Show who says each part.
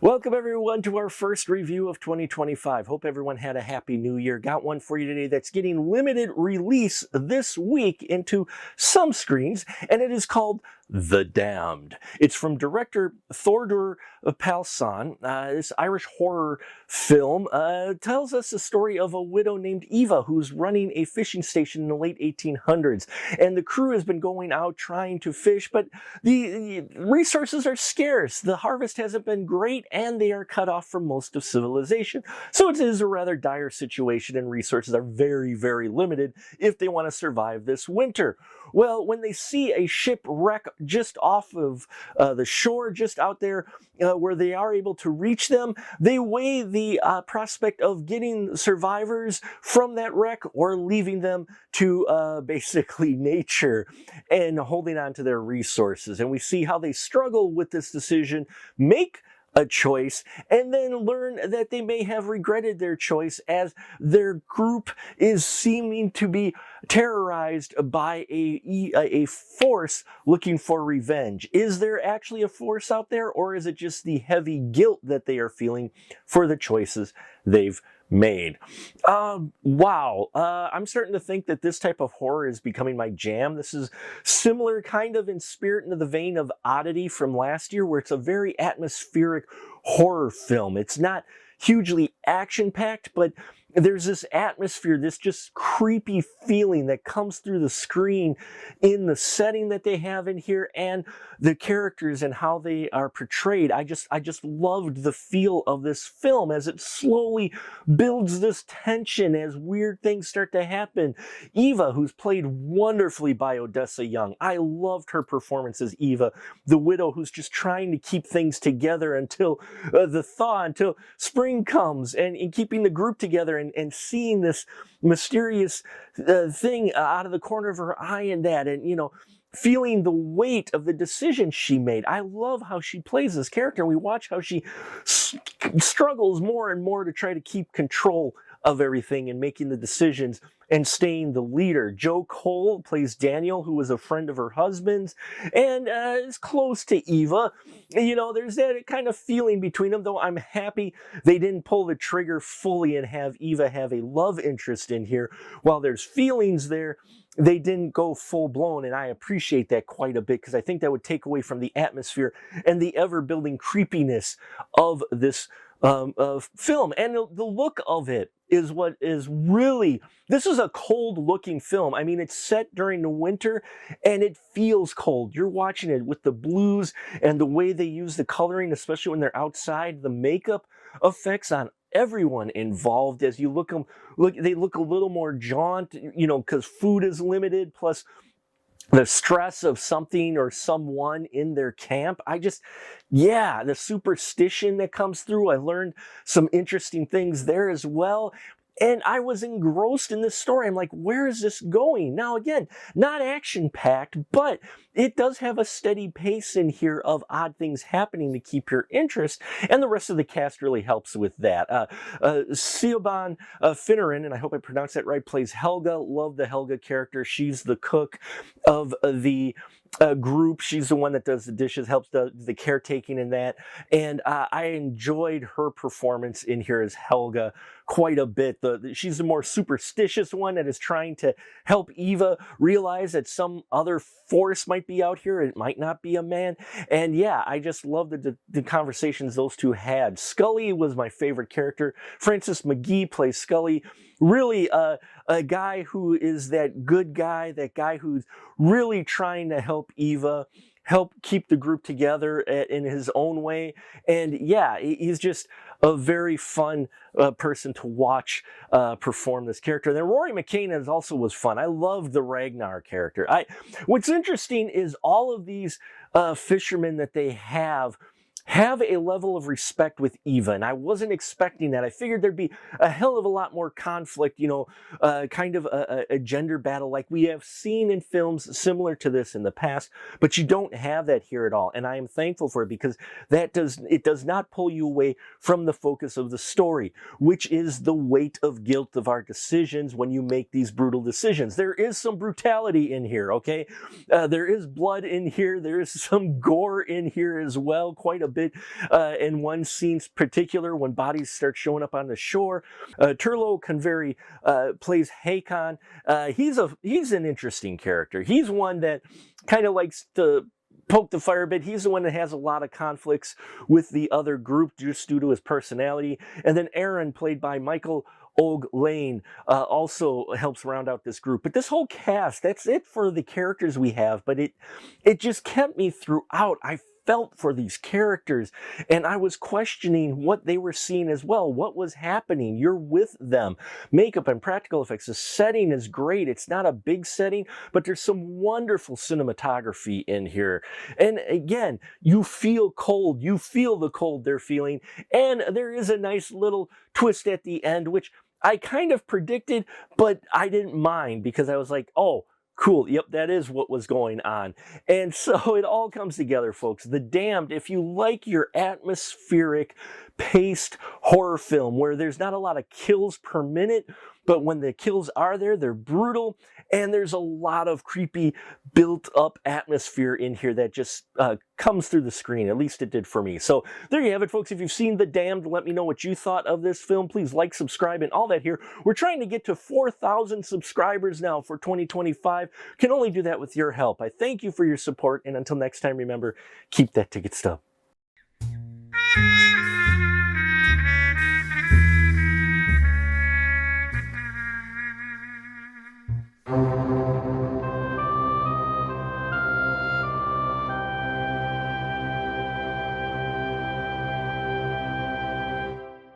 Speaker 1: Welcome everyone to our first review of 2025. Hope everyone had a happy new year. Got one for you today that's getting limited release this week into some screens, and it is called The Damned. It's from director Thordur Pálsson. This Irish horror film tells us the story of a widow named Eva who's running a fishing station in the late 1800s. And the crew has been going out trying to fish, but the resources are scarce. The harvest hasn't been great, and they are cut off from most of civilization. So it is a rather dire situation, and resources are very, very limited if they want to survive this winter. Well, when they see a shipwreck just off of the shore, just out there where they are able to reach them, they weigh the prospect of getting survivors from that wreck or leaving them to basically nature and holding on to their resources. And we see how they struggle with this decision, make a choice, and then learn that they may have regretted their choice as their group is seeming to be terrorized by a force looking for revenge. Is there actually a force out there, or is it just the heavy guilt that they are feeling for the choices they've made? Wow. I'm starting to think that this type of horror is becoming my jam. This is similar kind of in spirit into the vein of Oddity from last year, where it's a very atmospheric horror film. It's not hugely action-packed, but there's this atmosphere, this just creepy feeling that comes through the screen in the setting that they have in here and the characters and how they are portrayed. I just loved the feel of this film as it slowly builds this tension as weird things start to happen. Eva, who's played wonderfully by Odessa Young. I loved her performance as Eva, the widow who's just trying to keep things together until the thaw, until spring comes, and keeping the group together and seeing this mysterious thing out of the corner of her eye and that, and, you know, feeling the weight of the decision she made. I love how she plays this character. We watch how she struggles more and more to try to keep control of everything and making the decisions and staying the leader. Joe Cole plays Daniel, who is a friend of her husband's and is close to Eva. You know, there's that kind of feeling between them, though I'm happy they didn't pull the trigger fully and have Eva have a love interest in here. While there's feelings there, they didn't go full blown, and I appreciate that quite a bit because I think that would take away from the atmosphere and the ever-building creepiness of this film. And the look of it is what is really, this is a cold looking film. I mean, it's set during the winter and it feels cold. You're watching it with the blues and the way they use the coloring, especially when they're outside, the makeup effects on everyone involved. As you look, they look a little more jaunt, you know, because food is limited, plus the stress of something or someone in their camp. Yeah, the superstition that comes through. I learned some interesting things there as well. And I was engrossed in this story. I'm like, where is this going? Now, again, not action-packed, but it does have a steady pace in here of odd things happening to keep your interest, and the rest of the cast really helps with that. Siobhan Finneran, and I hope I pronounced that right, plays Helga. Love the Helga character. She's the cook of the group. She's the one that does the dishes, helps the caretaking in that. And I enjoyed her performance in here as Helga quite a bit. She's the more superstitious one that is trying to help Eva realize that some other force might be out here. It might not be a man. And yeah, I just love the conversations those two had. Scully was my favorite character. Francis McGee plays Scully. Really a guy who is that good guy, that guy who's really trying to help Eva, help keep the group together in his own way. And yeah, he's just a very fun person to watch perform this character. And then Rory McKenna was fun. I loved the Ragnar character. What's interesting is all of these fishermen that they have a level of respect with Eva, and I wasn't expecting that. I figured there'd be a hell of a lot more conflict, you know, kind of a gender battle like we have seen in films similar to this in the past, but you don't have that here at all, and I am thankful for it because it does not pull you away from the focus of the story, which is the weight of guilt of our decisions when you make these brutal decisions. There is some brutality in here, okay? There is blood in here. There is some gore in here as well, quite a bit. bit in one scene particular when bodies start showing up on the shore. Turlo Convery plays Hakon. He's an interesting character. He's one that kind of likes to poke the fire a bit. He's the one that has a lot of conflicts with the other group just due to his personality. And then Aaron, played by Michael Og Lane, also helps round out this group. But this whole cast, that's it for the characters we have. But it just kept me throughout. I felt for these characters, and I was questioning what they were seeing as well. What was happening? You're with them. Makeup and practical effects. The setting is great. It's not a big setting, but there's some wonderful cinematography in here. And again, you feel cold. You feel the cold they're feeling. And there is a nice little twist at the end, which I kind of predicted, but I didn't mind because I was like, oh, cool. Yep, that is what was going on. And so it all comes together, folks. The Damned, if you like your atmospheric, paced horror film where there's not a lot of kills per minute, but when the kills are there, they're brutal, and there's a lot of creepy built-up atmosphere in here that just comes through the screen. At least it did for me. So there you have it, folks. If you've seen The Damned, let me know what you thought of this film. Please like, subscribe, and all that here. We're trying to get to 4,000 subscribers now for 2025. Can only do that with your help. I thank you for your support, and until next time, remember, keep that ticket stub.